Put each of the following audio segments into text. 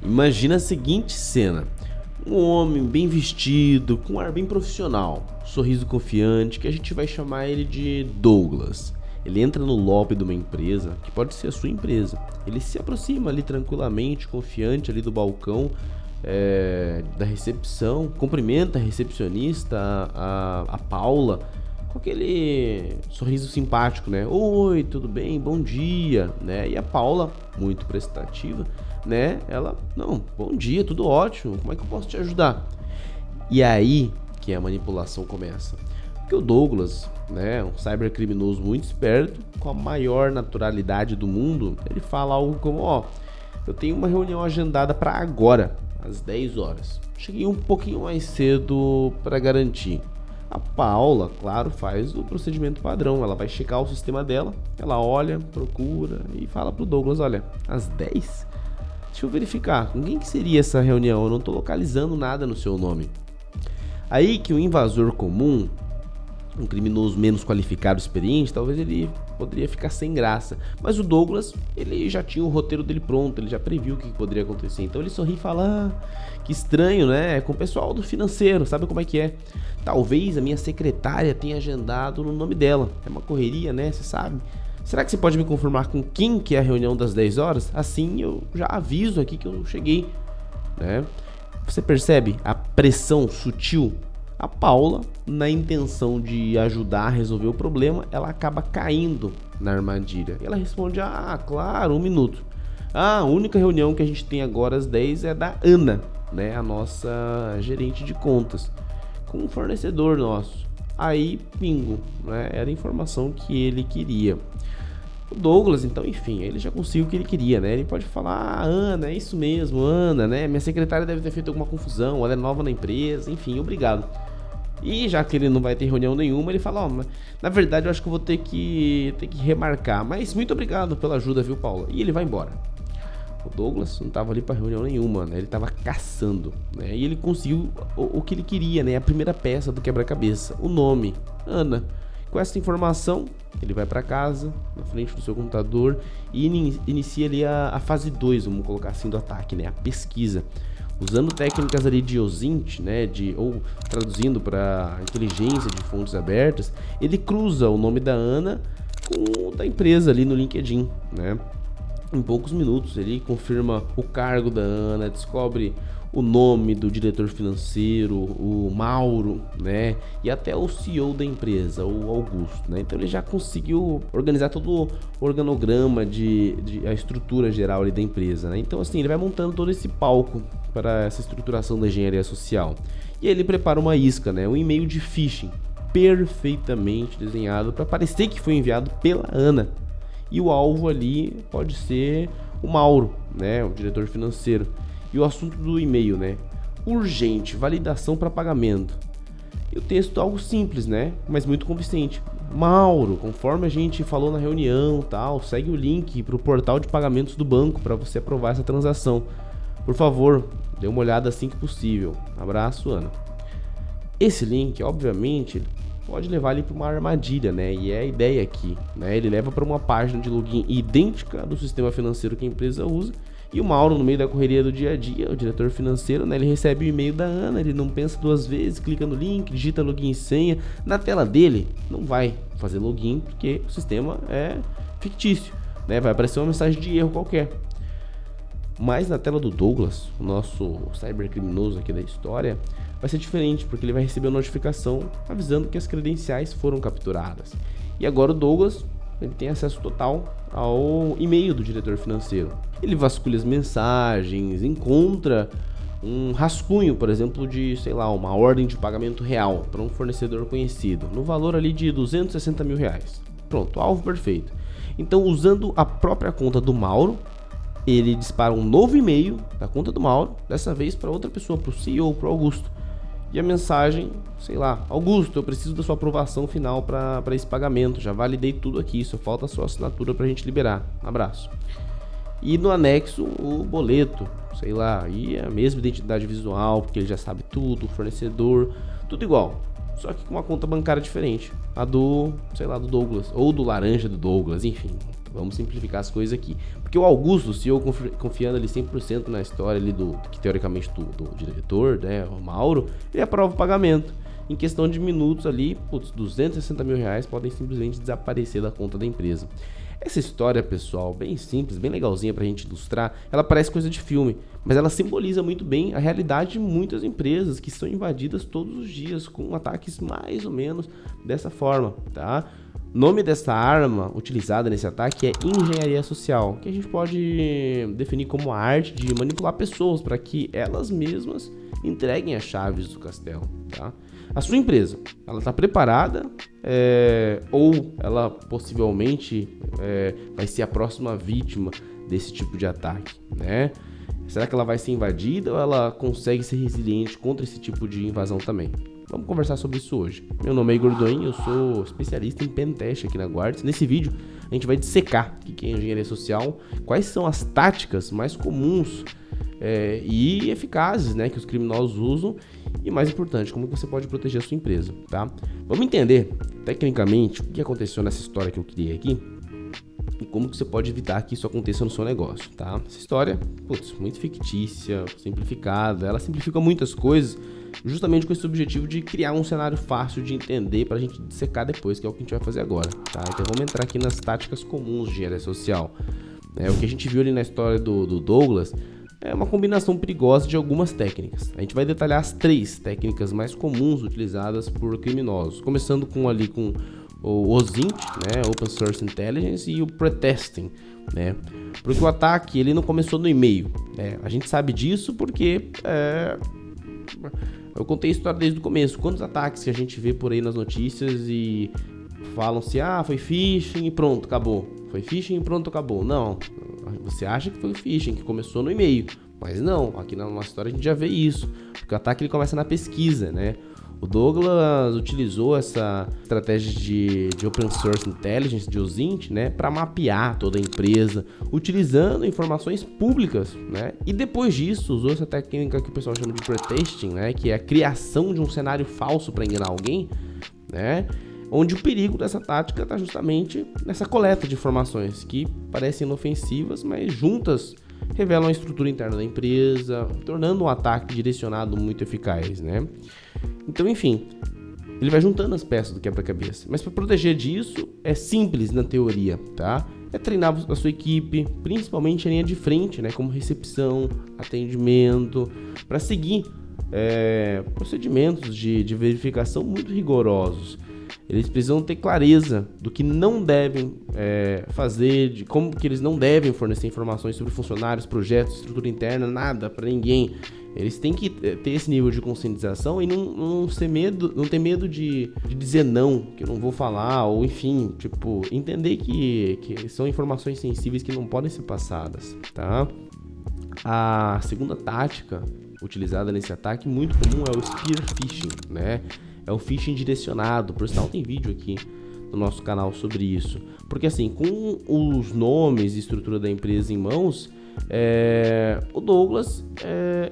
Imagina a seguinte cena: um homem bem vestido, com um ar bem profissional, sorriso confiante, que a gente vai chamar ele de Douglas. Ele entra no lobby de uma empresa, que pode ser a sua empresa. Ele se aproxima ali tranquilamente, confiante ali do balcão da recepção, cumprimenta a recepcionista, a Paula, com aquele sorriso simpático, né? Oi, tudo bem? Bom dia, né? E a Paula, muito prestativa, né? Ela, não, bom dia, tudo ótimo, como é que eu posso te ajudar? E aí que a manipulação começa. Porque o Douglas, né, um cybercriminoso muito esperto, com a maior naturalidade do mundo, ele fala algo como, eu tenho uma reunião agendada para agora, às 10 horas. Cheguei um pouquinho mais cedo para garantir. A Paula, claro, faz o procedimento padrão. Ela vai checar o sistema dela, ela olha, procura e fala pro Douglas, olha, às 10? Deixa eu verificar, com quem que seria essa reunião? Eu não tô localizando nada no seu nome. Aí que o invasor comum, um criminoso menos qualificado, experiente, talvez ele poderia ficar sem graça. Mas o Douglas, ele já tinha o roteiro dele pronto, ele já previu o que poderia acontecer. Então ele sorri e fala, que estranho, né? É com o pessoal do financeiro, sabe como é que é? Talvez a minha secretária tenha agendado no nome dela. É uma correria, né? Você sabe. Será que você pode me confirmar com quem que é a reunião das 10 horas? Assim eu já aviso aqui que eu cheguei, né? Você percebe a pressão sutil? A Paula, na intenção de ajudar a resolver o problema, ela acaba caindo na armadilha. Ela responde, claro, 1 minuto. A única reunião que a gente tem agora às 10 é da Ana, né? A nossa gerente de contas, com um fornecedor nosso. Aí, bingo, né? Era a informação que ele queria. O Douglas, então, enfim, ele já conseguiu o que ele queria, né? Ele pode falar, Ana, é isso mesmo, Ana, né? Minha secretária deve ter feito alguma confusão, ela é nova na empresa, enfim, obrigado. E já que ele não vai ter reunião nenhuma, ele fala, na verdade eu acho que eu vou ter que remarcar, mas muito obrigado pela ajuda, viu, Paula? E ele vai embora. O Douglas não estava ali para reunião nenhuma, né? Ele estava caçando, né? E ele conseguiu o que ele queria, né? A primeira peça do quebra-cabeça, o nome, Ana. Com essa informação, ele vai para casa, na frente do seu computador, e inicia ali a fase 2, vamos colocar assim, do ataque, né? A pesquisa. Usando técnicas ali de OSINT, né? Ou traduzindo para inteligência de fontes abertas, ele cruza o nome da Ana com o da empresa ali no LinkedIn, né? Em poucos minutos ele confirma o cargo da Ana, descobre o nome do diretor financeiro, o Mauro, né? E até o CEO da empresa, o Augusto, né? Então ele já conseguiu organizar todo o organograma a estrutura geral ali da empresa, né? Então assim, ele vai montando todo esse palco para essa estruturação da engenharia social. E aí ele prepara uma isca, né? Um e-mail de phishing perfeitamente desenhado para parecer que foi enviado pela Ana. E o alvo ali pode ser o Mauro, né? O diretor financeiro. E o assunto do e-mail, né? Urgente, validação para pagamento. E o texto algo simples, né? Mas muito convincente. Mauro, conforme a gente falou na reunião, tal, segue o link para o portal de pagamentos do banco para você aprovar essa transação. Por favor, dê uma olhada assim que possível. Abraço, Ana. Esse link, obviamente, pode levar ele para uma armadilha, né? E é a ideia aqui, né? Ele leva para uma página de login idêntica do sistema financeiro que a empresa usa. E o Mauro, no meio da correria do dia a dia, o diretor financeiro, né, ele recebe o e-mail da Ana, ele não pensa 2 vezes, clica no link, digita login e senha. Na tela dele, não vai fazer login, porque o sistema é fictício, né? Vai aparecer uma mensagem de erro qualquer. Mas na tela do Douglas, o nosso cybercriminoso aqui da história, vai ser diferente, porque ele vai receber uma notificação avisando que as credenciais foram capturadas. E agora o Douglas, ele tem acesso total ao e-mail do diretor financeiro. Ele vasculha as mensagens, encontra um rascunho, por exemplo, de, sei lá, uma ordem de pagamento real para um fornecedor conhecido, no valor ali de R$260 mil. Pronto, alvo perfeito. Então, usando a própria conta do Mauro, ele dispara um novo e-mail da conta do Mauro, dessa vez para outra pessoa, para o CEO, para o Augusto. E a mensagem, sei lá, Augusto, eu preciso da sua aprovação final para esse pagamento, já validei tudo aqui, só falta a sua assinatura para a gente liberar. Abraço. E no anexo o boleto, sei lá, e a mesma identidade visual, porque ele já sabe tudo, o fornecedor, tudo igual. Só que com uma conta bancária diferente, a do, sei lá, do Douglas, ou do laranja do Douglas, enfim. Vamos simplificar as coisas aqui. Porque o Augusto, o CEO, confiando ali 100% na história ali que teoricamente do diretor, né, o Mauro, ele aprova o pagamento. Em questão de minutos ali, 260 mil reais podem simplesmente desaparecer da conta da empresa. Essa história, pessoal, bem simples, bem legalzinha pra gente ilustrar, ela parece coisa de filme, mas ela simboliza muito bem a realidade de muitas empresas que são invadidas todos os dias com ataques mais ou menos dessa forma, tá? O nome dessa arma utilizada nesse ataque é engenharia social, que a gente pode definir como a arte de manipular pessoas para que elas mesmas entreguem as chaves do castelo, tá? A sua empresa, ela está preparada ou ela possivelmente vai ser a próxima vítima desse tipo de ataque, né? Será que ela vai ser invadida ou ela consegue ser resiliente contra esse tipo de invasão também? Vamos conversar sobre isso hoje. Meu nome é Igor Doin, eu sou especialista em pentest aqui na Guards. Nesse vídeo a gente vai dissecar o que é engenharia social, quais são as táticas mais comuns e eficazes, né, que os criminosos usam e, mais importante, como você pode proteger a sua empresa, tá? Vamos entender tecnicamente o que aconteceu nessa história que eu criei aqui e como que você pode evitar que isso aconteça no seu negócio, tá? Essa história, muito fictícia, simplificada, ela simplifica muitas coisas justamente com esse objetivo de criar um cenário fácil de entender pra gente dissecar depois, que é o que a gente vai fazer agora, tá? Então vamos entrar aqui nas táticas comuns de engenharia social. O que a gente viu ali na história do Douglas é uma combinação perigosa de algumas técnicas. A gente vai detalhar as 3 técnicas mais comuns utilizadas por criminosos, começando com o OSINT, né, Open Source Intelligence, e o Pretesting, né? Porque o ataque ele não começou no e-mail, né? A gente sabe disso porque eu contei a história desde o começo. Quantos ataques que a gente vê por aí nas notícias e falam-se, foi phishing e pronto, acabou. Foi phishing e pronto, acabou. Não, você acha que foi o phishing, que começou no e-mail. Mas não, aqui na nossa história a gente já vê isso. Porque o ataque ele começa na pesquisa, né? O Douglas utilizou essa estratégia de Open Source Intelligence, de OSINT, né, para mapear toda a empresa, utilizando informações públicas, né? E depois disso, usou essa técnica que o pessoal chama de pretesting, né, que é a criação de um cenário falso para enganar alguém, né? Onde o perigo dessa tática está justamente nessa coleta de informações que parecem inofensivas, mas juntas revelam a estrutura interna da empresa, tornando um ataque direcionado muito eficaz, né? Então, enfim, ele vai juntando as peças do quebra-cabeça. Mas para proteger disso, é simples na teoria, tá? É treinar a sua equipe, principalmente a linha de frente, né? Como recepção, atendimento, para seguir procedimentos de verificação muito rigorosos. Eles precisam ter clareza do que não devem fazer, de como que eles não devem fornecer informações sobre funcionários, projetos, estrutura interna, nada para ninguém. Eles têm que ter esse nível de conscientização e não ter medo de dizer não, que eu não vou falar, ou enfim, entender que são informações sensíveis que não podem ser passadas, tá? A segunda tática utilizada nesse ataque muito comum é o spear phishing, né? É o phishing direcionado. Por sinal, tem vídeo aqui no nosso canal sobre isso. Porque assim, com os nomes e estrutura da empresa em mãos, o Douglas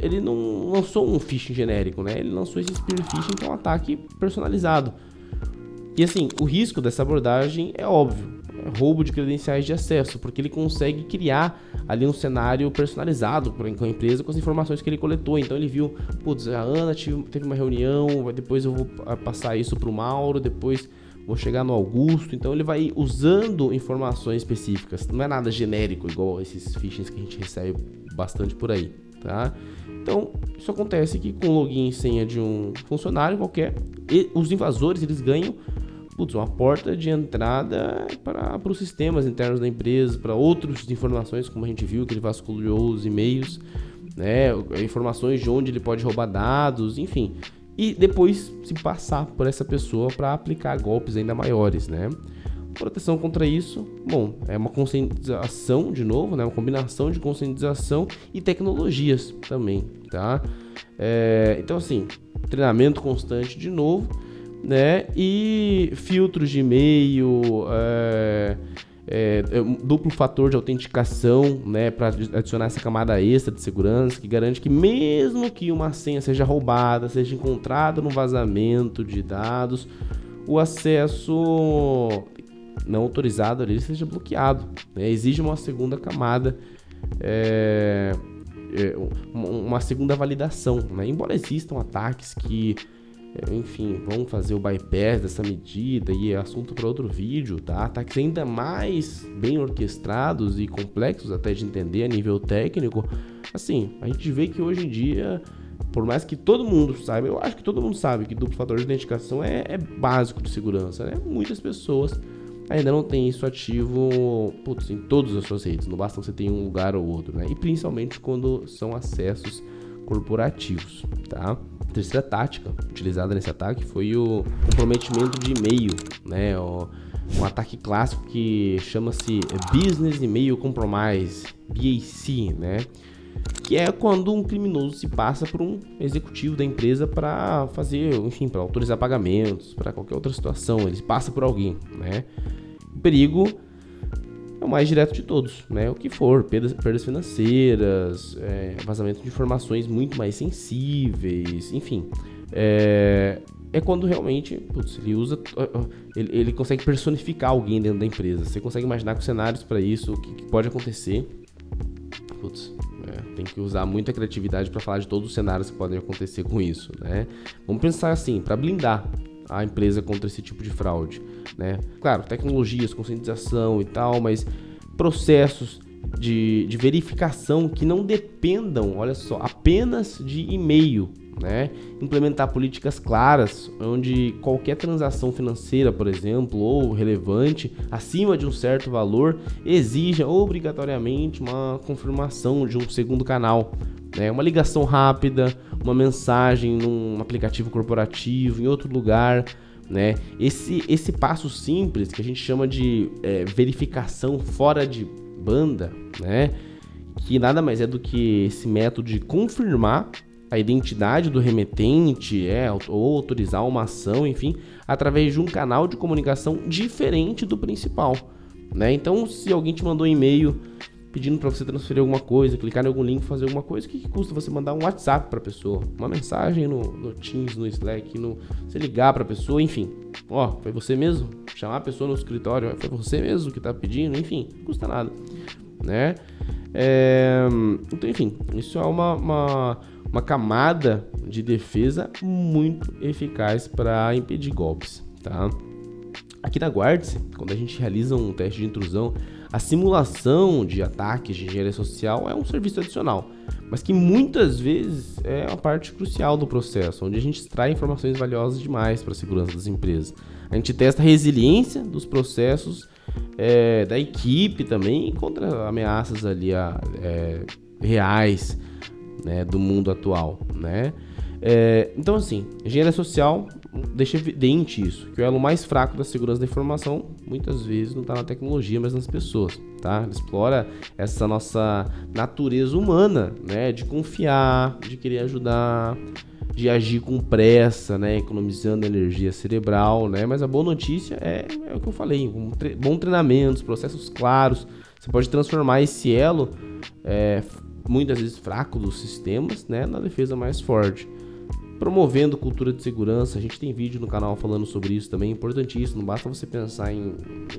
ele não lançou um phishing genérico, né? Ele lançou esse spear phishing, que é um ataque personalizado. E assim, o risco dessa abordagem é óbvio. Roubo de credenciais de acesso, porque ele consegue criar ali um cenário personalizado com a empresa com as informações que ele coletou. Então ele viu, a Ana teve uma reunião, depois eu vou passar isso para o Mauro, depois vou chegar no Augusto. Então ele vai usando informações específicas, não é nada genérico igual esses phishings que a gente recebe bastante por aí, tá? Então isso acontece que com login e senha de um funcionário qualquer, os invasores eles ganham uma porta de entrada para os sistemas internos da empresa, para outras informações, como a gente viu, que ele vasculhou os e-mails, né, informações de onde ele pode roubar dados, enfim. E depois se passar por essa pessoa para aplicar golpes ainda maiores, né? Proteção contra isso, é uma conscientização, de novo, né, uma combinação de conscientização e tecnologias também, tá? Então, assim, treinamento constante de novo, né? E filtros de e-mail, duplo fator de autenticação, né? Para adicionar essa camada extra de segurança que garante que mesmo que uma senha seja roubada, seja encontrada no vazamento de dados, o acesso não autorizado ali seja bloqueado, né? Exige uma segunda camada, uma segunda validação, né? Embora existam ataques que, enfim, vão fazer o bypass dessa medida e é assunto para outro vídeo, tá? Ataques ainda mais bem orquestrados e complexos até de entender a nível técnico. Assim, a gente vê que hoje em dia, por mais que todo mundo saiba, eu acho que todo mundo sabe que duplo fator de autenticação é básico de segurança, né? Muitas pessoas ainda não têm isso ativo, em todas as suas redes, não basta você ter um lugar ou outro, né? E principalmente quando são acessos corporativos, tá? A terceira tática utilizada nesse ataque foi o comprometimento de e-mail, né? Um ataque clássico que chama-se Business Email Compromise, BAC, né? Que é quando um criminoso se passa por um executivo da empresa para fazer, enfim, para autorizar pagamentos, para qualquer outra situação, ele passa por alguém, né? O perigo é o mais direto de todos, né? O que for, perdas financeiras, vazamento de informações muito mais sensíveis, enfim. É quando realmente, ele consegue personificar alguém dentro da empresa. Você consegue imaginar com cenários para isso, o que pode acontecer. Tem que usar muita criatividade para falar de todos os cenários que podem acontecer com isso, né? Vamos pensar assim, para blindar a empresa contra esse tipo de fraude, né? Claro, tecnologias, conscientização e tal, mas processos de verificação que não dependam, olha só, apenas de e-mail, né? Implementar políticas claras, onde qualquer transação financeira, por exemplo, ou relevante, acima de um certo valor, exija obrigatoriamente uma confirmação de um segundo canal, né? Uma ligação rápida, uma mensagem num aplicativo corporativo, em outro lugar, né? Esse passo simples, que a gente chama de verificação fora de banda, né? Que nada mais é do que esse método de confirmar a identidade do remetente, ou autorizar uma ação, enfim, através de um canal de comunicação diferente do principal, né? Então, se alguém te mandou um e-mail pedindo para você transferir alguma coisa, clicar em algum link, fazer alguma coisa, o que custa você mandar um WhatsApp para a pessoa, uma mensagem no Teams, no Slack, você ligar para a pessoa, enfim, foi você mesmo? Chamar a pessoa no escritório, foi você mesmo que está pedindo, enfim, não custa nada, né? Então, enfim, isso é uma camada de defesa muito eficaz para impedir golpes, tá? Aqui na Guardice, quando a gente realiza um teste de intrusão, a simulação de ataques de engenharia social é um serviço adicional, mas que muitas vezes é uma parte crucial do processo, onde a gente extrai informações valiosas demais para a segurança das empresas. A gente testa a resiliência dos processos da equipe também contra ameaças ali reais, né, do mundo atual, né? Então, assim, engenharia social deixa evidente isso, que o elo mais fraco da segurança da informação muitas vezes não está na tecnologia, mas nas pessoas, tá? Ele explora essa nossa natureza humana, né, de confiar, de querer ajudar, de agir com pressa, né, economizando energia cerebral, né? Mas a boa notícia é o que eu falei, bom treinamento, processos claros, você pode transformar esse elo muitas vezes fraco dos sistemas, né, na defesa mais forte. Promovendo cultura de segurança, a gente tem vídeo no canal falando sobre isso também, importantíssimo. Não basta você pensar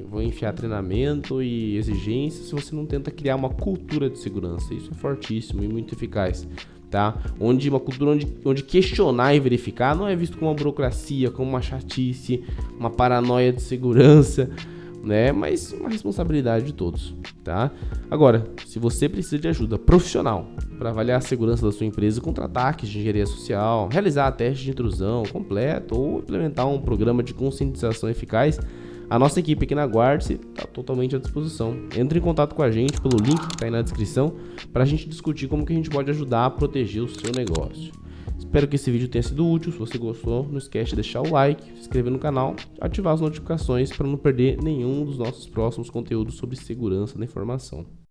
vou enfiar treinamento e exigência se você não tenta criar uma cultura de segurança. Isso é fortíssimo e muito eficaz, tá? Uma cultura onde questionar e verificar não é visto como uma burocracia, como uma chatice, uma paranoia de segurança, né? Mas uma responsabilidade de todos, tá? Agora, se você precisa de ajuda profissional para avaliar a segurança da sua empresa contra ataques de engenharia social, realizar teste de intrusão completo ou implementar um programa de conscientização eficaz, a nossa equipe aqui na Guardice está totalmente à disposição. Entre em contato com a gente pelo link que está aí na descrição para a gente discutir como que a gente pode ajudar a proteger o seu negócio. Espero que esse vídeo tenha sido útil. Se você gostou, não esquece de deixar o like, se inscrever no canal, ativar as notificações para não perder nenhum dos nossos próximos conteúdos sobre segurança da informação.